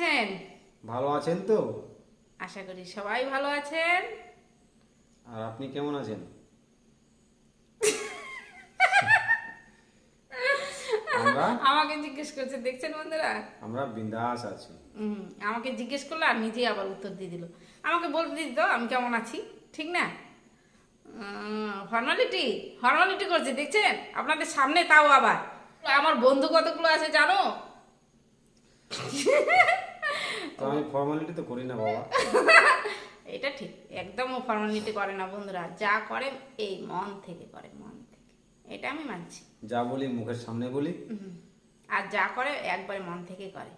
আছেন? ভালো আছেন তো? আশা করি সবাই ভালো আছেন। আর আপনি কেমন আছেন? আমরা আমাকে জিজ্ঞেস করছে, দেখছেন বন্ধুরা? আমরা বিন্দাস আছি। আমাকে জিজ্ঞেস করলো আর নিজেই আবার উত্তর দিয়ে দিল। আমাকে বলতে দিত আমি কেমন আছি, ঠিক না? ফর্মালিটি ফর্মালিটি করছে, দেখছেন আপনাদের সামনে, তাও আবার। আমার বন্ধু কতগুলো আছে জানো? তো আমি ফর্মালিটি তো করি না বাবা। এটা ঠিক, একদম ফর্মালিটি করে না বন্ধুরা, যা করে এই মন থেকে করে, মন থেকে। এটা আমি মানছি। যা বলি মুখের সামনে বলি, আর যা করে একবারে মন থেকে করে।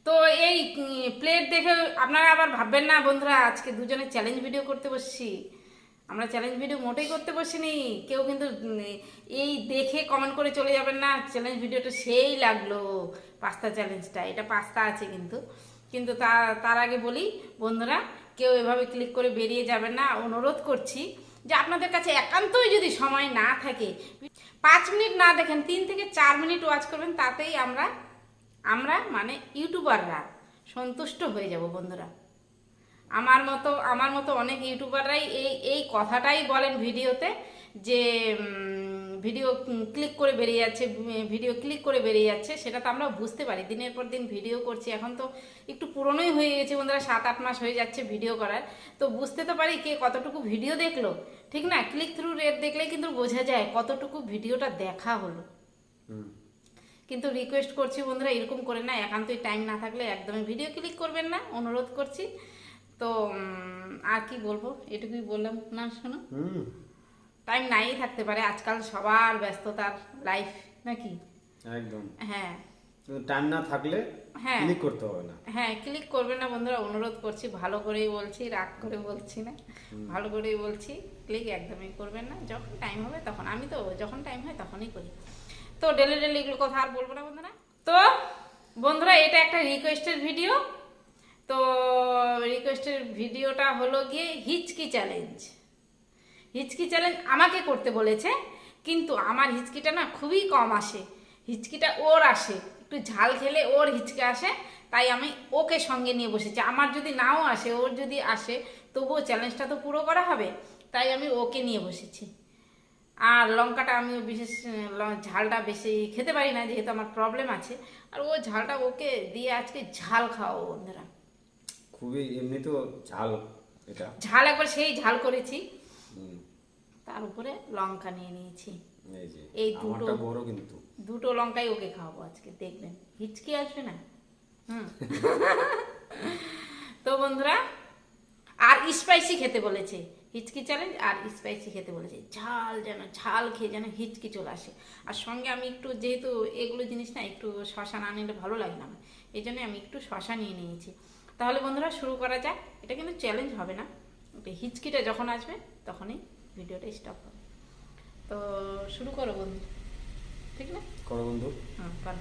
তো এই প্লেট দেখে আপনারা আবার ভাববেন না বন্ধুরা, আজকে দুজনে চ্যালেঞ্জ ভিডিও করতে বসছি। আমরা চ্যালেঞ্জ ভিডিও মোটেই করতে বসিনি। কেউ কিন্তু এই দেখে কমেন্ট করে চলে যাবেন না, চ্যালেঞ্জ ভিডিওটা সেই লাগলো পাস্তা চ্যালেঞ্জটা। এটা পাস্তা আছে কিন্তু কিন্তু তার আগে বলি বন্ধুরা, কেউ এভাবে ক্লিক করে বেরিয়ে যাবেন না। অনুরোধ করছি যে আপনাদের কাছে একান্তই যদি সময় না থাকে, 5 মিনিট না দেখেন, 3 থেকে 4 মিনিট ওয়াচ করবেন, তাতেই আমরা মানে ইউটিউবাররা সন্তুষ্ট হয়ে যাব বন্ধুরা। আমার মতো অনেক ইউটিউবাররাই এই কথাটাই বলেন ভিডিওতে, যে ভিডিও ক্লিক করে বেরিয়ে যাচ্ছে। সেটা তো আমরা বুঝতে পারি, দিনের পর দিন ভিডিও করছি। এখন তো একটু পুরনোই হয়ে গেছে বন্ধুরা, 7-8 মাস হয়ে যাচ্ছে ভিডিও করার। তো বুঝতে তো পারি কে কতটুকু ভিডিও দেখলো, ঠিক না? ক্লিক থ্রু রেট দেখলে কিন্তু বোঝা যায় কতটুকু ভিডিওটা দেখা হলো। কিন্তু রিকোয়েস্ট করছি বন্ধুরা, এরকম করে না, একান্তই টাইম না থাকলে একদমই ভিডিও ক্লিক করবেন না, অনুরোধ করছি। তো আর কি বলবো, এটুকুই বললাম না। শোনো, টাইম নাই থাকতে পারে, আজকাল সবার ব্যস্ততার লাইফ, নাকি? একদম। হ্যাঁ, টাইম না থাকলে হ্যাঁ ক্লিক করতে হবে না। হ্যাঁ, ক্লিক করবেন না বন্ধুরা, অনুরোধ করছি। ভালো করেই বলছি, রাগ করে বলছি না, ভালো করেই বলছি। ক্লিক একদমই করবেন না। যখন টাইম হবে তখন, আমি তো যখন টাইম হয় তখনই করি। তো ডেলি ডেলি এগুলো কথা আর বলবো না বন্ধুরা। তো বন্ধুরা, এটা একটা রিকোয়েস্টের ভিডিও। তো রিকোয়েস্টের ভিডিওটা হলো গিয়ে হিচকি চ্যালেঞ্জ। হিচকি চ্যালেঞ্জ আমাকে করতে বলেছে, কিন্তু আমার হিচকিটা না খুবই কম আসে। হিচকিটা ওর আসে, একটু ঝাল খেলে ওর হিচকে আসে, তাই আমি ওকে সঙ্গে নিয়ে বসেছি। আমার যদি নাও আসে, ওর যদি আসে, তবুও চ্যালেঞ্জটা তো পুরো করা হবে, তাই আমি ওকে নিয়ে বসেছি। আর লঙ্কাটা আমিও বিশেষ ঝালটা বেশি খেতে পারি না, যেহেতু আমার প্রবলেম আছে। আর ও ঝালটা ওকে দিয়ে আজকে ঝাল খাওয়াবো বন্ধুরা। খুবই এমনি তো ঝাল, এটা ঝাল একবার সেই ঝাল করেছি, তার উপরে লঙ্কা নিয়ে নিয়েছি। এই দুটো লঙ্কাই ওকে খাওয়াবো আজকে, দেখবেন হিচকি আসবে না। তো বন্ধুরা, আর স্পাইসি খেতে বলেছে, হিচকি চ্যালেঞ্জ আর স্পাইসি খেতে বলেছে। ঝাল খেয়ে যেন হিচকি চলে আসে। আর সঙ্গে আমি একটু, যেহেতু এগুলো জিনিস না, একটু শশা না নিলে ভালো লাগে না আমার, এই জন্য আমি একটু শশা নিয়ে নিয়েছি। তাহলে বন্ধুরা শুরু করা যাক। এটা কিন্তু চ্যালেঞ্জ হবে না, হিচকিটা যখন আসবে তখনই ভিডিওটা স্টপ হবে। তো শুরু করো বন্ধু, ঠিক না? করো বন্ধু। করো।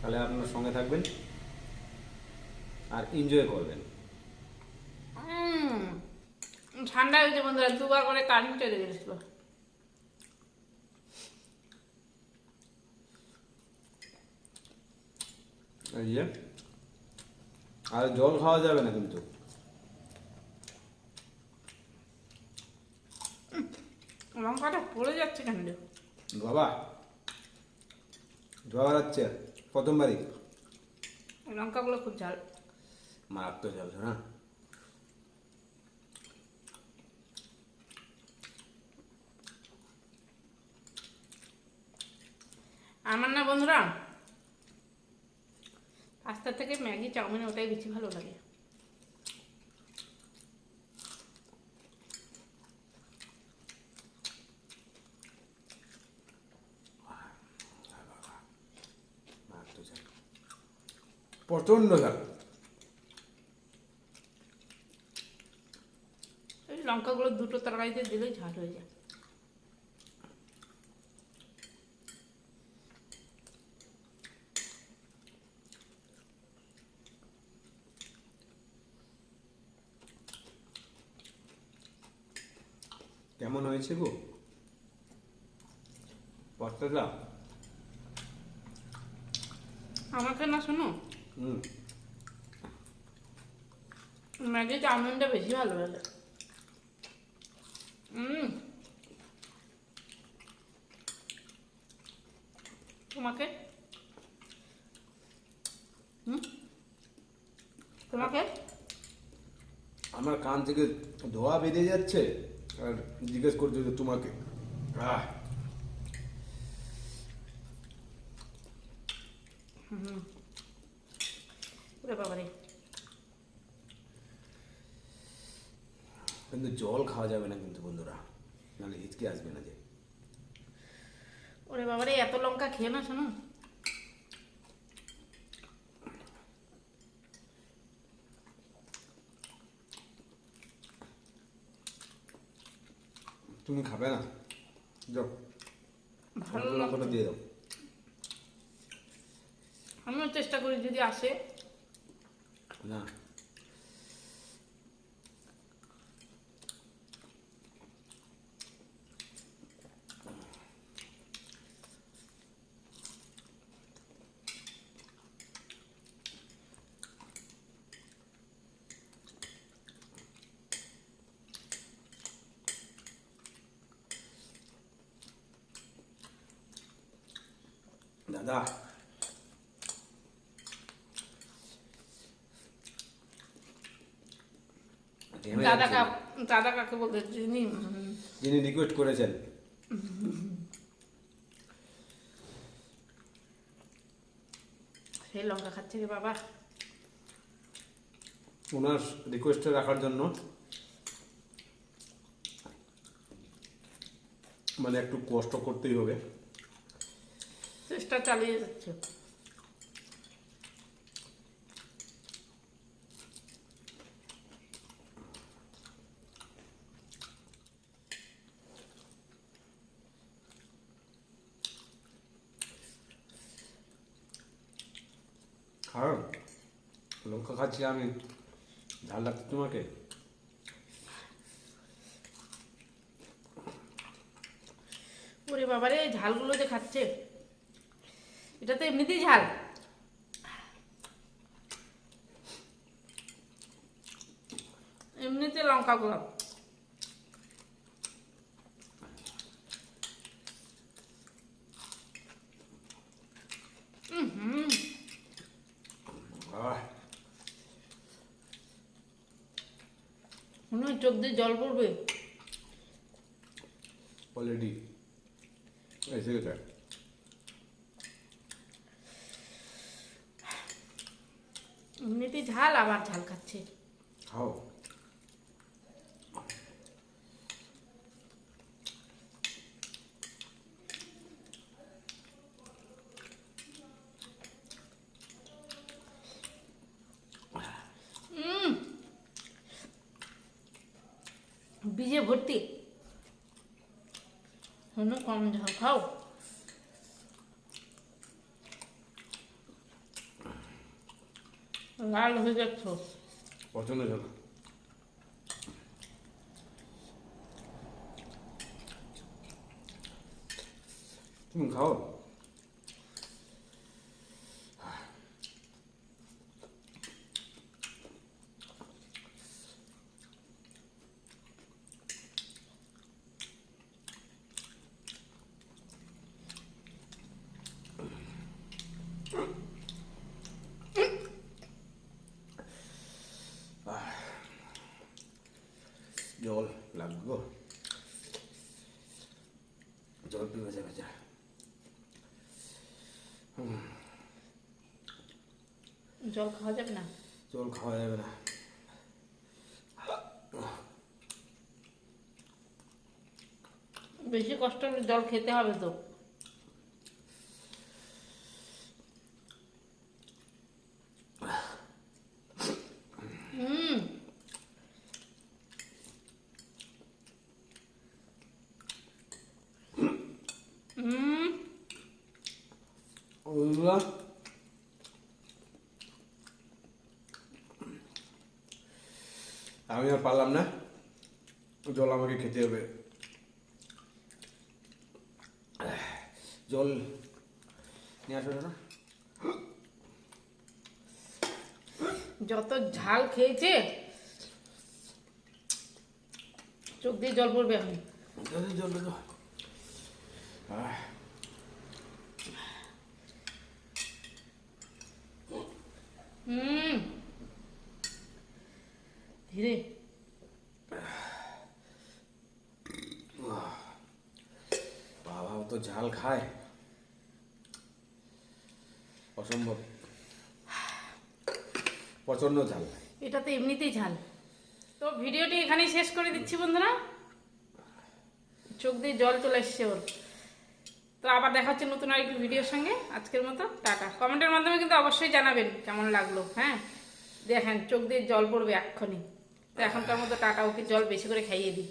তাহলে আপনার সঙ্গে থাকবেন আর এনজয় করবেন। ঠান্ডা হয়েছে বন্ধুরা, 2বার করে কারেন্ট চলে গেছিল। আর জল খাওয়া যাবে না কিন্তু। লঙ্কাটা পড়ে যাচ্ছে কেন বাবা? ধোয়া যাচ্ছে প্রথমবারই। লঙ্কাগুলো খুব ঝাল, মারাত্মক ঝাল না? আমার না বন্ধুরা, পাস্তা থেকে ম্যাগি চাউমিন ওটাই বেশি ভালো লাগে। প্রচন্ড ঝাল। এই লঙ্কাগুলো দুটো তরকারিতে দিলেই ঝাল হয়ে যায়। কেমন হয়েছে গো পাস্তাটা? আমাকে না শোনো, হুম ম্যাগি চাউমিনটা বেশি ভালো লাগে। তোমাকে তোমাকে আমার কান থেকে ধোয়া বেরিয়ে যাচ্ছে আর জিজ্ঞেস করছো যে তোমাকে আহ ওরে বাবারে, কিন্তু জল খাওয়া যাবে না কিন্তু বন্ধুরা, নাহলে হিচকে আসবে না যে। ওরে বাবারে, এত লঙ্কা খেয়ে না শোনো। তুমি খাবে না? যাও ভালো লঙ্কাটা লাগছে। দিয়ে দাও। আমিও চেষ্টা করি যদি আসে। না দাদা, ঘেমে দাদা যাচ্ছি। দাদা কাকে বলতে যিনি যিনি রিকোয়েস্ট করেছেন। সেই লঙ্কা খাচ্ছে রে বাবা। ওনার রিকোয়েস্টে রাখার জন্য মানে একটু কষ্ট করতেই হবে। চেষ্টা চালিয়ে যাচ্ছে। খাও, লঙ্কা খাচ্ছি আমি, ঝাল লাগছে তোমাকে? ওরে বাবারে, এই ঝালগুলো যে খাচ্ছে, এটা তো এমনিতেই ঝাল। এমনিতে লঙ্কাগুলো আহ মনে হয় চোখ দিয়ে জল পড়বে। অলরেডি এসে গেছে। এমনিতেই ঝাল, আবার ঝাল খাচ্ছে। খাও। বীজে ভর্তি। হনু কম ঝাল খাও। লাল হয়ে যাচ্ছ। পছন্দ হলো না। তুমি খাও। জল লাগবে, জল পিবে যাবে যা। জল খাওয়া যাবে না? জল খাওয়া যাবে না। বেশি কষ্ট হলে জল খেতে হবে তো। আল্লাহ, আমি আর পারলাম না, জল আমাকে খেতে হবে। জল নিয়ে আসো না। যত ঝাল খেয়েছে চোখ দিয়ে জল পড়বে এখন। জল জল ধীরে বাবা তো ঝাল খায় অসম্ভব, প্রচন্ড ঝাল। এটা তো এমনিতেই ঝাল। তো ভিডিওটি এখানেই শেষ করে দিচ্ছি বন্ধুরা, চোখ দিয়ে জল চলে এসছে ওর। তো আবার দেখা হচ্ছে নতুন আরেকটি ভিডিওর সঙ্গে। আজকের মতো টাটা। কমেন্টের মাধ্যমে কিন্তু অবশ্যই জানাবেন কেমন লাগলো। হ্যাঁ দেখেন চোখ দিয়ে জল পড়বে এক্ষুনি। তো এখনকার মতো টাটা, ওকে জল বেশি করে খাইয়ে দিই।